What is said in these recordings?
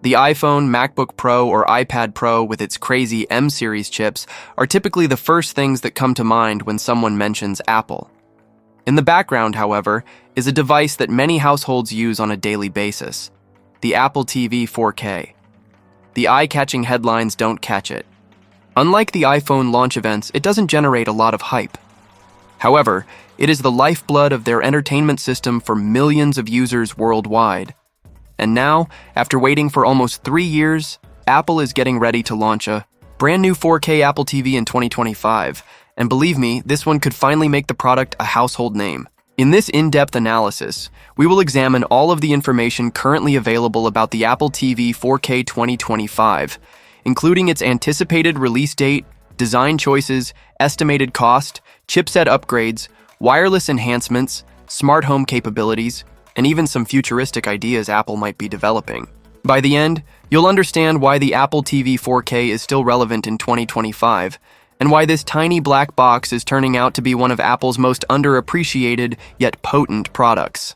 The iPhone, MacBook Pro, or iPad Pro with its crazy M-series chips are typically the first things that come to mind when someone mentions Apple. In the background, however, is a device that many households use on a daily basis: the Apple TV 4K. The eye-catching headlines don't catch it. Unlike the iPhone launch events, it doesn't generate a lot of hype. However, it is the lifeblood of their entertainment system for millions of users worldwide. And now, after waiting for almost 3 years, Apple is getting ready to launch a brand new 4K Apple TV in 2025. And believe me, this one could finally make the product a household name. In this in-depth analysis, we will examine all of the information currently available about the Apple TV 4K 2025, including its anticipated release date, design choices, estimated cost, chipset upgrades, wireless enhancements, smart home capabilities, and even some futuristic ideas Apple might be developing. By the end, you'll understand why the Apple TV 4K is still relevant in 2025, and why this tiny black box is turning out to be one of Apple's most underappreciated yet potent products.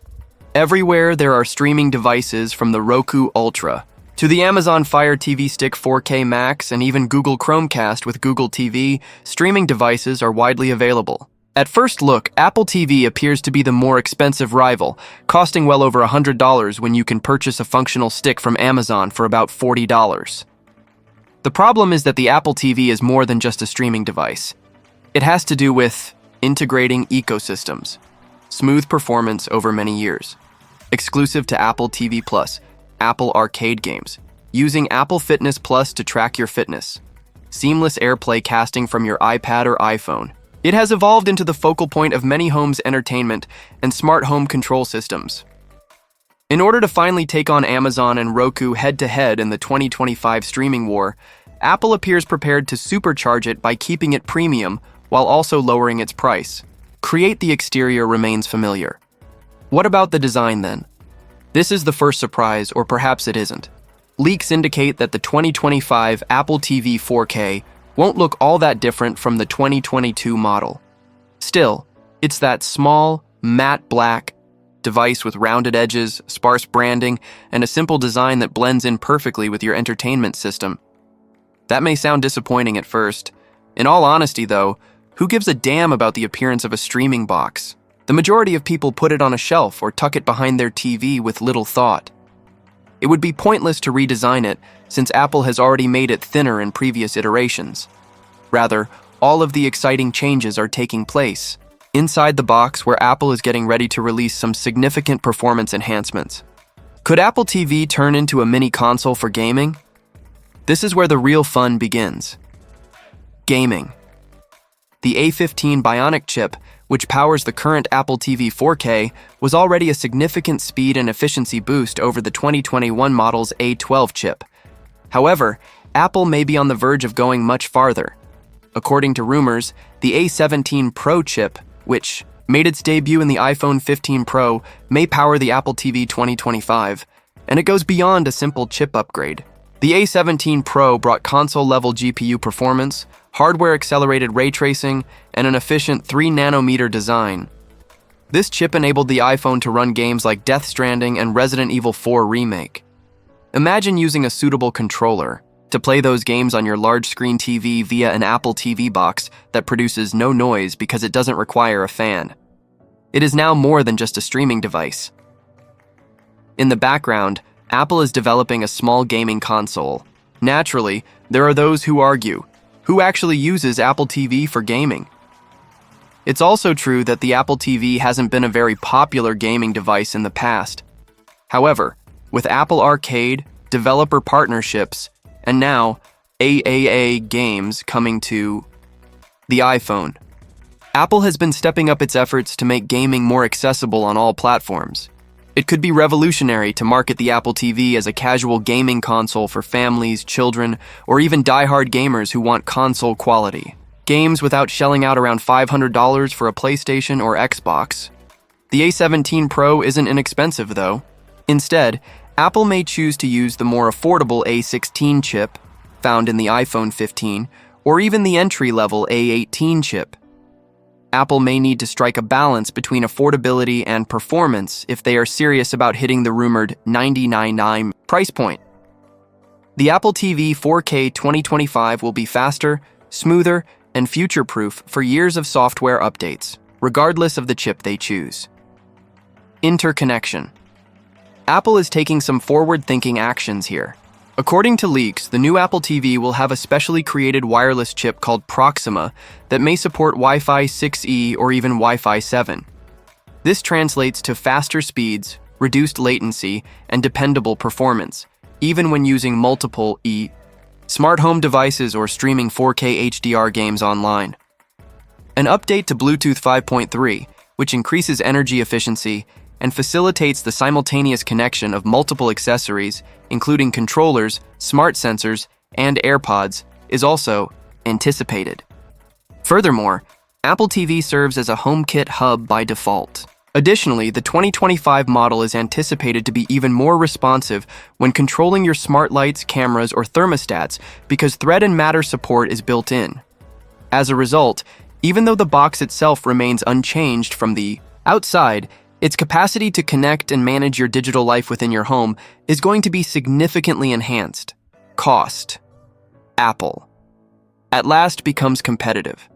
Everywhere there are streaming devices, from the Roku Ultra to the Amazon Fire TV Stick 4K Max and even Google Chromecast with Google TV, streaming devices are widely available. At first look, Apple TV appears to be the more expensive rival, costing well over $100 when you can purchase a functional stick from Amazon for about $40. The problem is that the Apple TV is more than just a streaming device. It has to do with integrating ecosystems, smooth performance over many years, exclusive to Apple TV Plus, Apple Arcade games, using Apple Fitness Plus to track your fitness, seamless AirPlay casting from your iPad or iPhone. It has evolved into the focal point of many homes' entertainment and smart home control systems. In order to finally take on Amazon and Roku head-to-head in the 2025 streaming war, Apple appears prepared to supercharge it by keeping it premium while also lowering its price. Create the exterior remains familiar. What about the design then? This is the first surprise, or perhaps it isn't. Leaks indicate that the 2025 Apple TV 4K won't look all that different from the 2022 model. Still, it's that small, matte black device with rounded edges, sparse branding, and a simple design that blends in perfectly with your entertainment system. That may sound disappointing at first. In all honesty, though, who gives a damn about the appearance of a streaming box? The majority of people put it on a shelf or tuck it behind their TV with little thought. It would be pointless to redesign it, since Apple has already made it thinner in previous iterations. Rather, all of the exciting changes are taking place inside the box, where Apple is getting ready to release some significant performance enhancements. Could Apple TV turn into a mini console for gaming? This is where the real fun begins. Gaming. The A15 Bionic chip, which powers the current Apple TV 4K, was already a significant speed and efficiency boost over the 2021 model's A12 chip. However, Apple may be on the verge of going much farther. According to rumors, the A17 Pro chip, which made its debut in the iPhone 15 Pro, may power the Apple TV 2025, and it goes beyond a simple chip upgrade. The A17 Pro brought console-level GPU performance, hardware-accelerated ray tracing, and an efficient 3nm design. This chip enabled the iPhone to run games like Death Stranding and Resident Evil 4 Remake. Imagine using a suitable controller to play those games on your large-screen TV via an Apple TV box that produces no noise because it doesn't require a fan. It is now more than just a streaming device. In the background, Apple is developing a small gaming console. Naturally, there are those who argue, who actually uses Apple TV for gaming? It's also true that the Apple TV hasn't been a very popular gaming device in the past. However, with Apple Arcade, developer partnerships, and now AAA games coming to the iPhone, Apple has been stepping up its efforts to make gaming more accessible on all platforms. It could be revolutionary to market the Apple TV as a casual gaming console for families, children, or even die-hard gamers who want console quality. Games without shelling out around $500 for a PlayStation or Xbox. The A17 Pro isn't inexpensive, though. Instead, Apple may choose to use the more affordable A16 chip, found in the iPhone 15, or even the entry-level A18 chip. Apple may need to strike a balance between affordability and performance if they are serious about hitting the rumored $99 price point. The Apple TV 4K 2025 will be faster, smoother, and future-proof for years of software updates, regardless of the chip they choose. Interconnection. Apple is taking some forward-thinking actions here. According to leaks, the new Apple TV will have a specially created wireless chip called Proxima that may support Wi-Fi 6E or even Wi-Fi 7. This translates to faster speeds, reduced latency, and dependable performance, even when using multiple smart home devices or streaming 4K HDR games online. An update to Bluetooth 5.3, which increases energy efficiency and facilitates the simultaneous connection of multiple accessories, including controllers, smart sensors, and AirPods, is also anticipated. Furthermore, Apple TV serves as a HomeKit hub by default. Additionally, the 2025 model is anticipated to be even more responsive when controlling your smart lights, cameras, or thermostats because Thread and Matter support is built in. As a result, even though the box itself remains unchanged from the outside, its capacity to connect and manage your digital life within your home is going to be significantly enhanced. Cost. Apple at last becomes competitive.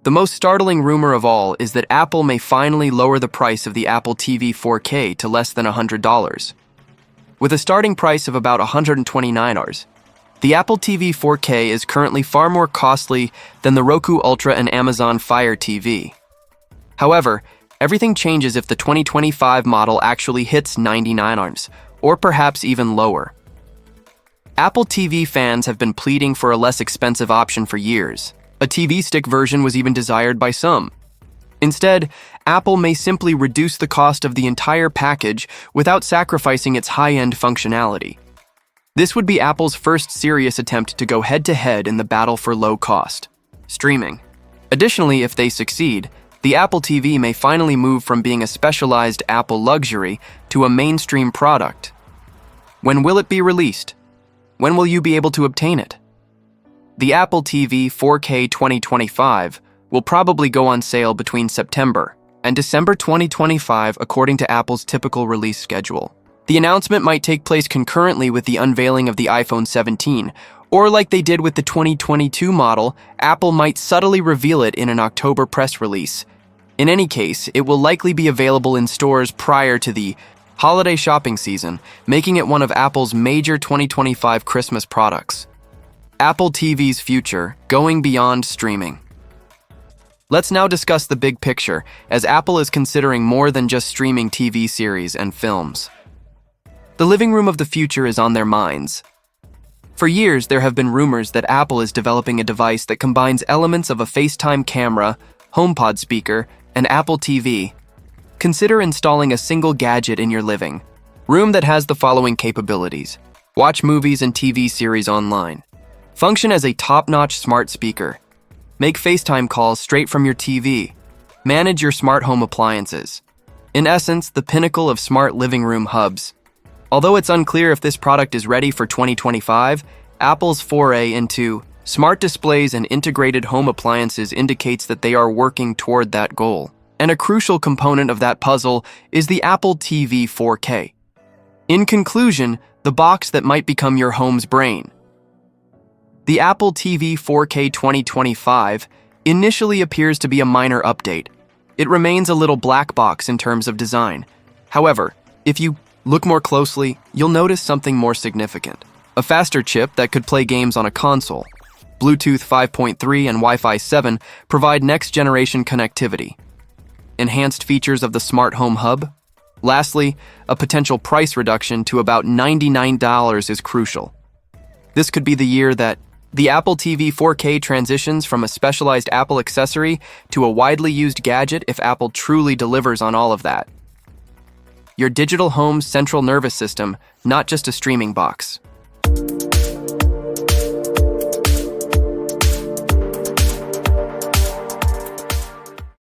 The most startling rumor of all is that Apple may finally lower the price of the Apple TV 4K to less than $100. With a starting price of about $129, the Apple TV 4K is currently far more costly than the Roku Ultra and Amazon Fire TV. However, everything changes if the 2025 model actually hits $99, or perhaps even lower. Apple TV fans have been pleading for a less expensive option for years. A TV stick version was even desired by some. Instead, Apple may simply reduce the cost of the entire package without sacrificing its high-end functionality. This would be Apple's first serious attempt to go head-to-head in the battle for low-cost streaming. Additionally, if they succeed, the Apple TV may finally move from being a specialized Apple luxury to a mainstream product. When will it be released? When will you be able to obtain it? The Apple TV 4K 2025 will probably go on sale between September and December 2025 according to Apple's typical release schedule. The announcement might take place concurrently with the unveiling of the iPhone 17, or like they did with the 2022 model, Apple might subtly reveal it in an October press release. In any case, it will likely be available in stores prior to the holiday shopping season, making it one of Apple's major 2025 Christmas products. Apple TV's future, going beyond streaming. Let's now discuss the big picture, as Apple is considering more than just streaming TV series and films. The living room of the future is on their minds. For years, there have been rumors that Apple is developing a device that combines elements of a FaceTime camera, HomePod speaker, and Apple TV. Consider installing a single gadget in your living room that has the following capabilities: watch movies and TV series online, function as a top-notch smart speaker, make FaceTime calls straight from your TV, manage your smart home appliances. In essence, the pinnacle of smart living room hubs. Although it's unclear if this product is ready for 2025, Apple's foray into smart displays and integrated home appliances indicates that they are working toward that goal. And a crucial component of that puzzle is the Apple TV 4K. In conclusion, the box that might become your home's brain. The Apple TV 4K 2025 initially appears to be a minor update. It remains a little black box in terms of design. However, if you look more closely, you'll notice something more significant. A faster chip that could play games on a console. Bluetooth 5.3 and Wi-Fi 7 provide next-generation connectivity. Enhanced features of the smart home hub. Lastly, a potential price reduction to about $99 is crucial. This could be the year that the Apple TV 4K transitions from a specialized Apple accessory to a widely used gadget if Apple truly delivers on all of that. Your digital home's central nervous system, not just a streaming box.